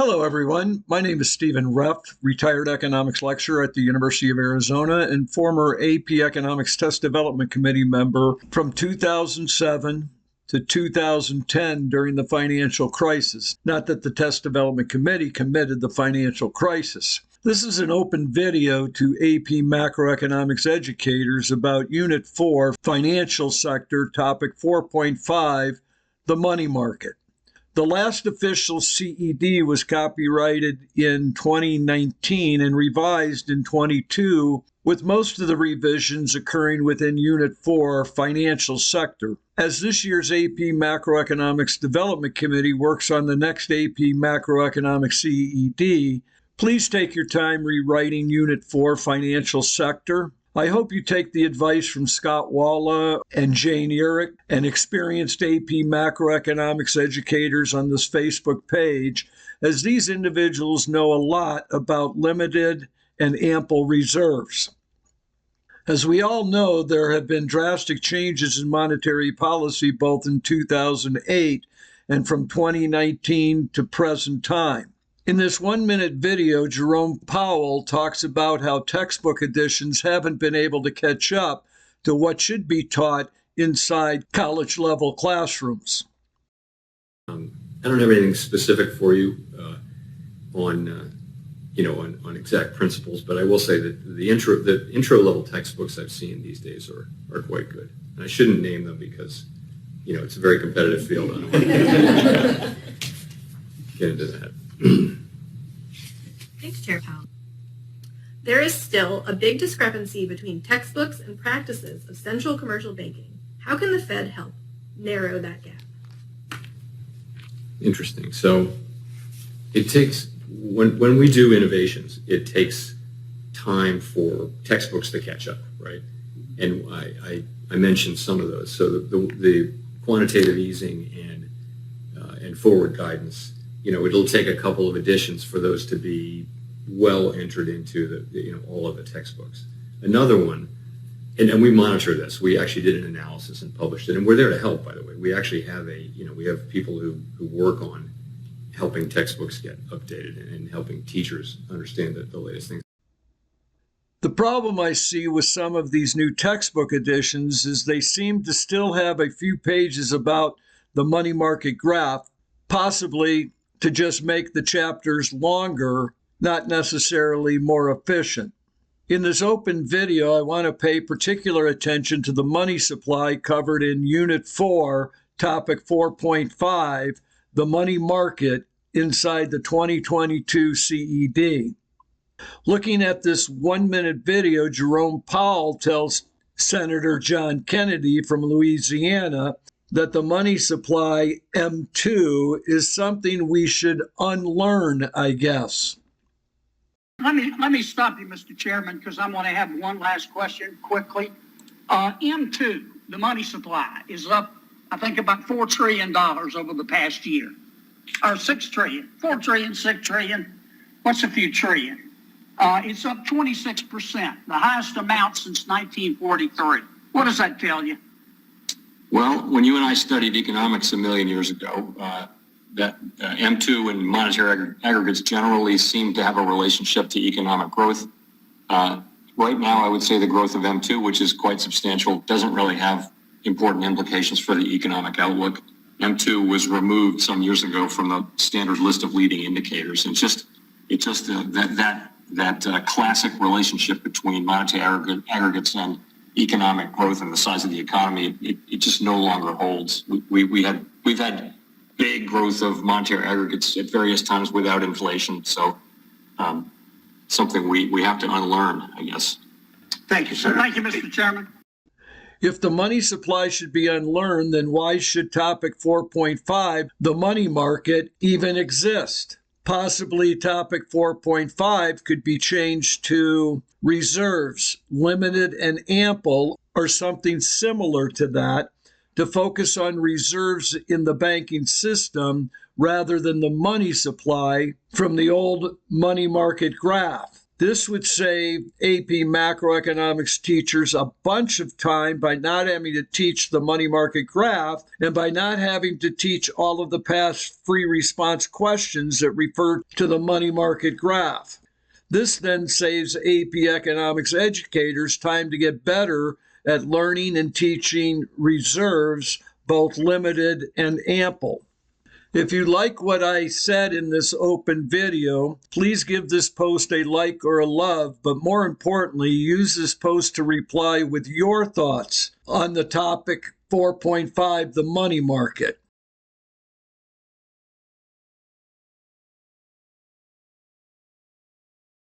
Hello, everyone. My name is Stephen Reff, retired economics lecturer at the University of Arizona and former AP Economics Test Development Committee member from 2007 to 2010 during the financial crisis. Not that the Test Development Committee committed the financial crisis. This is an open video to AP Macroeconomics educators about Unit 4, Financial Sector, Topic 4.5, the money market. The last official CED was copyrighted in 2019 and revised in 22, with most of the revisions occurring within Unit 4, Financial Sector. As this year's AP Macroeconomics Development Committee works on the next AP Macroeconomics CED, please take your time rewriting Unit 4, Financial Sector. I hope you take the advice from Scott Walla and Jane Eric and experienced AP macroeconomics educators on this Facebook page, as these individuals know a lot about limited and ample reserves. As we all know, there have been drastic changes in monetary policy both in 2008 and from 2019 to present time. In this 1-minute video, Jerome Powell talks about how textbook editions haven't been able to catch up to what should be taught inside college-level classrooms. I don't have anything specific for you on exact principles, but I will say that the intro level textbooks I've seen these days are quite good. And I shouldn't name them because it's a very competitive field. I don't want to get into that. Thanks, Chair Powell. There is still a big discrepancy between textbooks and practices of central commercial banking. How can the Fed help narrow that gap? Interesting. So it takes, when we do innovations, it takes time for textbooks to catch up, right? And I mentioned some of those. So the quantitative easing and forward guidance, it'll take a couple of editions for those to be well entered into all of the textbooks. Another one, and we monitor this. We actually did an analysis and published it, and we're there to help, by the way. We actually have we have people who work on helping textbooks get updated and helping teachers understand the latest things. The problem I see with some of these new textbook editions is they seem to still have a few pages about the money market graph, possibly to just make the chapters longer, not necessarily more efficient. In this open video, I want to pay particular attention to the money supply covered in Unit 4, Topic 4.5, the money market inside the 2022 CED. Looking at this 1-minute video, Jerome Powell tells Senator John Kennedy from Louisiana that the money supply, M2, is something we should unlearn, I guess. Let me stop you, Mr. Chairman, because I'm going to have one last question quickly. M2, the money supply, is up, I think, about $4 trillion over the past year. Or $6 trillion, $4 trillion, $6 trillion. What's a few trillion? It's up 26%, the highest amount since 1943. What does that tell you? Well, when you and I studied economics a million years ago, that M2 and monetary aggregates generally seem to have a relationship to economic growth. Right now, I would say the growth of M2, which is quite substantial, doesn't really have important implications for the economic outlook. M2 was removed some years ago from the standard list of leading indicators. And that classic relationship between monetary aggregates and economic growth and the size of the economy, it just no longer holds. We've had big growth of monetary aggregates at various times without inflation. So something we have to unlearn, I guess. Thank you, sir. Thank you, Mr. Chairman. If the money supply should be unlearned, then why should Topic 4.5, the money market, even exist? Possibly Topic 4.5 could be changed to reserves, limited and ample, or something similar to that, to focus on reserves in the banking system rather than the money supply from the old money market graph. This would save AP Macroeconomics teachers a bunch of time by not having to teach the money market graph and by not having to teach all of the past free response questions that refer to the money market graph. This then saves AP Economics educators time to get better at learning and teaching reserves, both limited and ample. If you like what I said in this open video, please give this post a like or a love, but more importantly, use this post to reply with your thoughts on the topic 4.5, the money market.